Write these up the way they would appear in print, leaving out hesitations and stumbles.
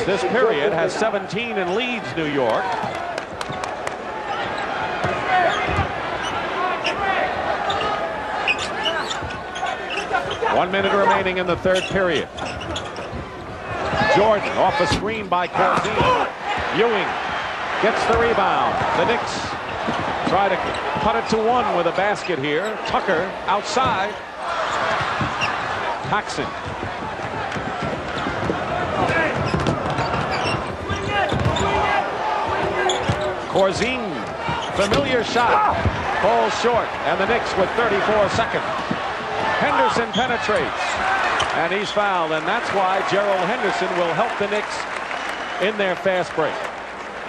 Knicks this period has 17 and leads New York. One minute remaining in the third period. Jordan off a screen by Corzine. Ewing gets the rebound. The Knicks try to cut it to one with a basket here. Tucker outside. Paxson. Corzine, familiar shot, falls short, and the Knicks with 34 seconds. Henderson penetrates, and he's fouled, and that's why Gerald Henderson will help the Knicks in their fast break.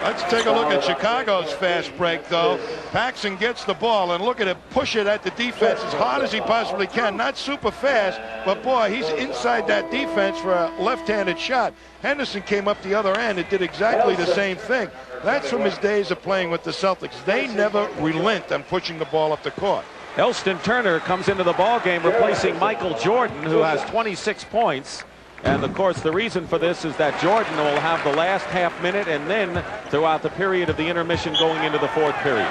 Let's take a look at Chicago's fast break, though. Paxson gets the ball, and look at it, push it at the defense as hard as he possibly can. Not super fast, but boy, he's inside that defense for a left-handed shot. Henderson came up the other end and did exactly the same thing. That's from his days of playing with the Celtics. They never relent on pushing the ball up the court. Elston Turner comes into the ball game replacing Michael Jordan, who has 26 points. And of course, the reason for this is that Jordan will have the last half minute and then throughout the period of the intermission going into the fourth period.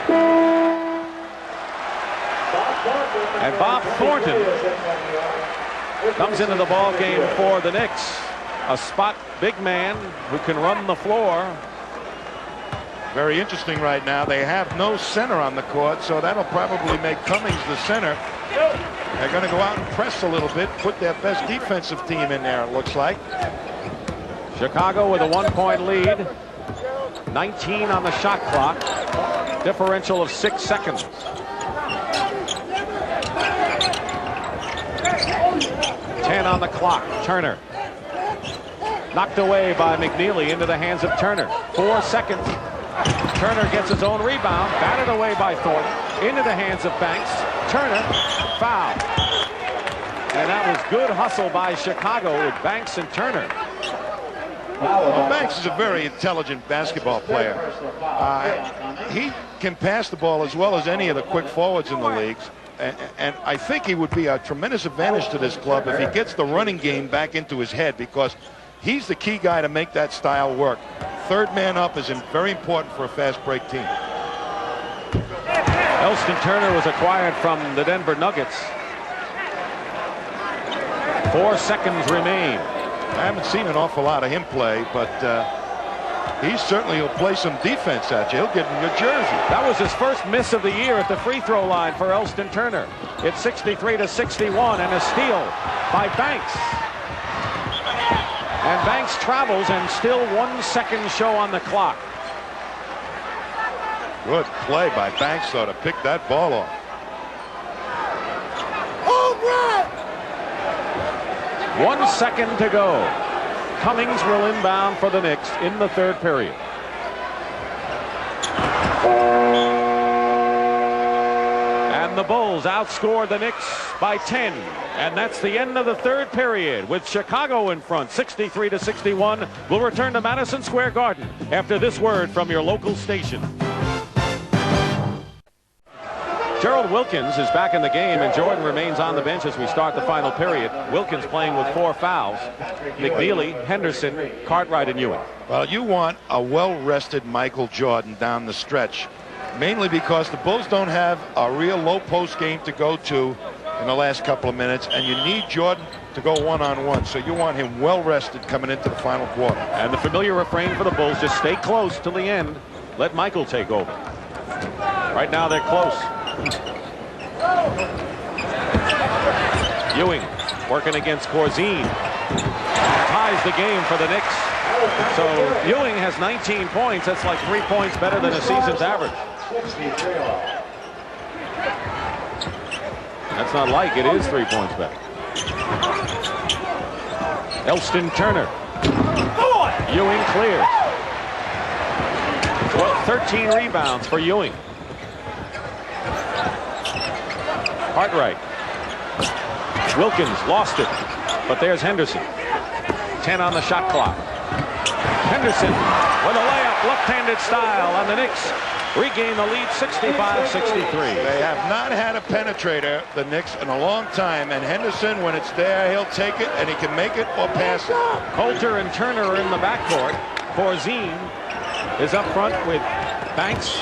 And Bob Thornton comes into the ball game for the Knicks. A spot big man who can run the floor. Very interesting right now. They have no center on the court, so that'll probably make Cummings the center. They're going to go out and press a little bit, put their best defensive team in there, it looks like. Chicago with a 1-point lead. 19 on the shot clock. Differential of 6 seconds. 10 on the clock. Turner. Knocked away by McNeely into the hands of Turner. 4 seconds. Turner gets his own rebound, batted away by Thornton, into the hands of Banks. Turner, foul. And that was good hustle by Chicago with Banks and Turner. Well, Banks is a very intelligent basketball player. He can pass the ball as well as any of the quick forwards in the leagues. And I think he would be a tremendous advantage to this club if he gets the running game back into his head, because he's the key guy to make that style work. Third man up is very important for a fast break team. Elston Turner was acquired from the Denver Nuggets. 4 seconds remain. I haven't seen an awful lot of him play, but he certainly will play some defense at you. He'll get in your jersey. That was his first miss of the year at the free throw line for Elston Turner. It's 63-61 and a steal by Banks. And Banks travels and still 1 second show on the clock. Good play by Banks, though, to pick that ball off. 1 second to go. Cummings will inbound for the Knicks in the third period. And the Bulls outscore the Knicks by 10. And that's the end of the third period with Chicago in front, 63-61. We'll return to Madison Square Garden after this word from your local station. Gerald Wilkins is back in the game, and Jordan remains on the bench as we start the final period. Wilkins playing with 4 fouls. McNeely, Henderson, Cartwright, and Ewing. Well, you want a well-rested Michael Jordan down the stretch, mainly because the Bulls don't have a real low post game to go to in the last couple of minutes, and you need Jordan to go one-on-one, so you want him well-rested coming into the final quarter. And the familiar refrain for the Bulls, just stay close till the end. Let Michael take over. Right now they're close. Ewing working against Corzine. Ties the game for the Knicks. So Ewing has 19 points. That's like 3 points better than a season's average. That's not like, it is 3 points better. Elston Turner. Ewing clears. 13 rebounds for Ewing. Cartwright. Wilkins lost it, but there's Henderson. 10 on the shot clock. Henderson with a layup, left-handed style, and the Knicks regain the lead 65-63. They have not had a penetrator, the Knicks, in a long time, and Henderson, when it's there, he'll take it, and he can make it or pass it. Coulter and Turner are in the backcourt. Corzine is up front with Banks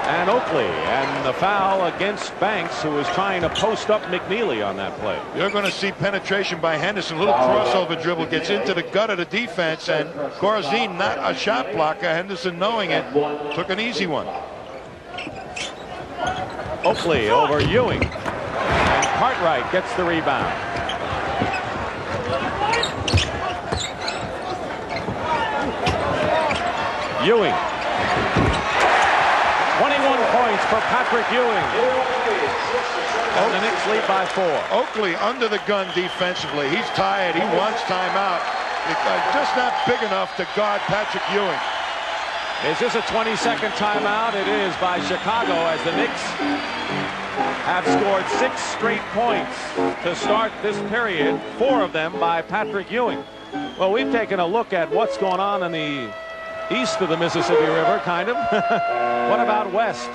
and Oakley, and the foul against Banks, who was trying to post up McNeely on that play. You're going to see penetration by Henderson. A little crossover dribble gets into the gut of the defense, and Corzine, not a shot blocker. Henderson, knowing it, took an easy one. Oakley over Ewing, and Cartwright gets the rebound. Ewing. 21 points for Patrick Ewing. And the Knicks lead by 4. Oakley under the gun defensively. He's tired. He wants timeout. Just not big enough to guard Patrick Ewing. Is this a 22nd timeout? It is by Chicago, as the Knicks have scored 6 straight points to start this period, 4 of them by Patrick Ewing. Well, we've taken a look at what's going on in the east of the Mississippi River, kind of. What about west?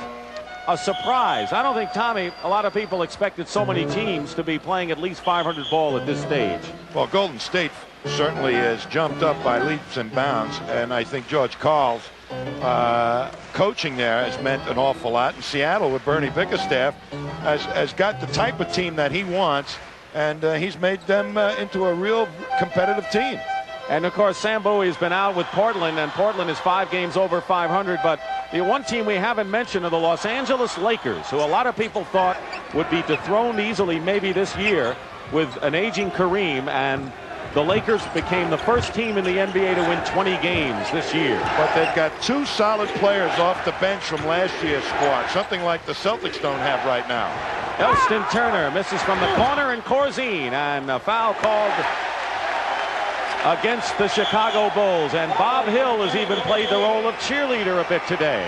A surprise. I don't think, Tommy, a lot of people expected so many teams to be playing at least 500 ball at this stage. Well, Golden State certainly has jumped up by leaps and bounds, and I think George Karl's coaching there has meant an awful lot. And Seattle, with Bernie Bickerstaff, has got the type of team that he wants, and he's made them into a real competitive team. And of course, Sam Bowie's been out with Portland, and Portland is 5 games over 500. But the one team we haven't mentioned are the Los Angeles Lakers, who a lot of people thought would be dethroned easily maybe this year with an aging Kareem, and the Lakers became the first team in the NBA to win 20 games this year. But they've got 2 solid players off the bench from last year's squad, something like the Celtics don't have right now. Elston Turner misses from the corner, and Corzine, and a foul called against the Chicago Bulls. And Bob Hill has even played the role of cheerleader a bit today.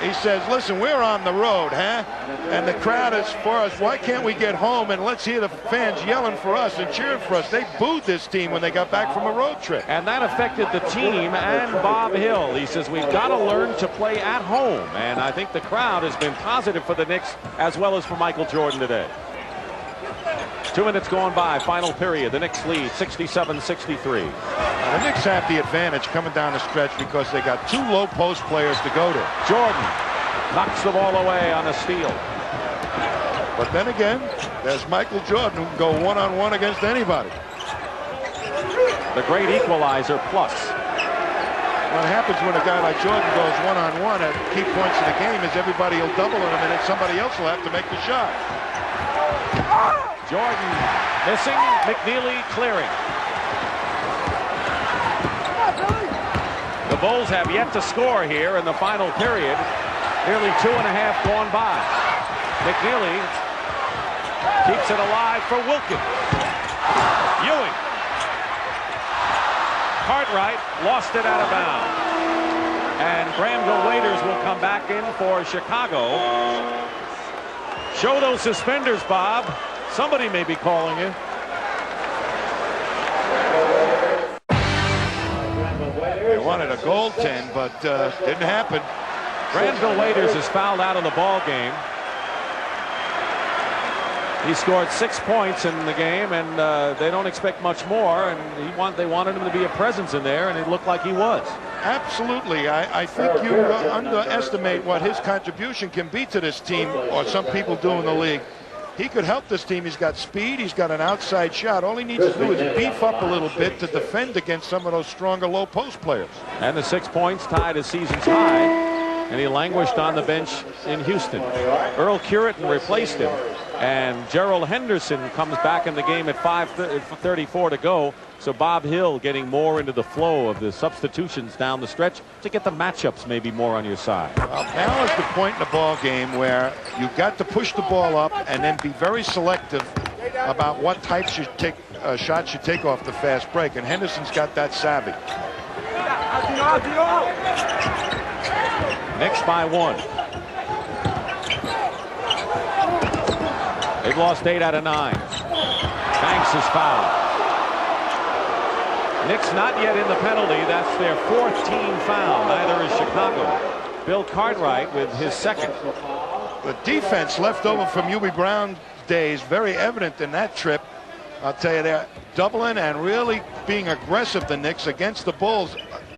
He says, listen, we're on the road, huh? And the crowd is for us. Why can't we get home and let's hear the fans yelling for us and cheering for us? They booed this team when they got back from a road trip. And that affected the team and Bob Hill. He says, we've got to learn to play at home. And I think the crowd has been positive for the Knicks as well as for Michael Jordan today. 2 minutes going by, final period. The Knicks lead 67-63. The Knicks have the advantage coming down the stretch because they got 2 low post players to go to. Jordan knocks the ball away on a steal. But then again, there's Michael Jordan, who can go one-on-one against anybody. The great equalizer plus. What happens when a guy like Jordan goes one-on-one at key points in the game is everybody will double in a minute. Somebody else will have to make the shot. Jordan missing, McNeely clearing. The Bulls have yet to score here in the final period. Nearly 2.5 gone by. McNeely keeps it alive for Wilkins. Ewing. Cartwright lost it out of bounds. And Granville Waiters will come back in for Chicago. Show those suspenders, Bob. Somebody may be calling you. They wanted a goaltend, but didn't happen. Granville Waiters is fouled out of the ball game. He scored 6 points in the game, and they don't expect much more. And they wanted him to be a presence in there, and it looked like he was. Absolutely. I think you underestimate what his contribution can be to this team, or some people do in the league. He could help this team. He's got speed. He's got an outside shot. All he needs to do is beef up a little bit to defend against some of those stronger low post players. And the 6 points tied his season's high, and he languished on the bench in Houston. Earl Curitin replaced him, and Gerald Henderson comes back in the game at 5:34 to go. So Bob Hill getting more into the flow of the substitutions down the stretch to get the matchups maybe more on your side. Well, now is the point in the ball game where you've got to push the ball up and then be very selective about what types you take, shots you take off the fast break. And Henderson's got that savvy. Knicks by 1. They've lost 8 out of 9. Banks is fouled. Knicks not yet in the penalty. That's their 4th team foul. Neither is Chicago. Bill Cartwright with his second. The defense left over from Hubie Brown days, very evident in that trip. I'll tell you, they're doubling and really being aggressive, the Knicks, against the Bulls.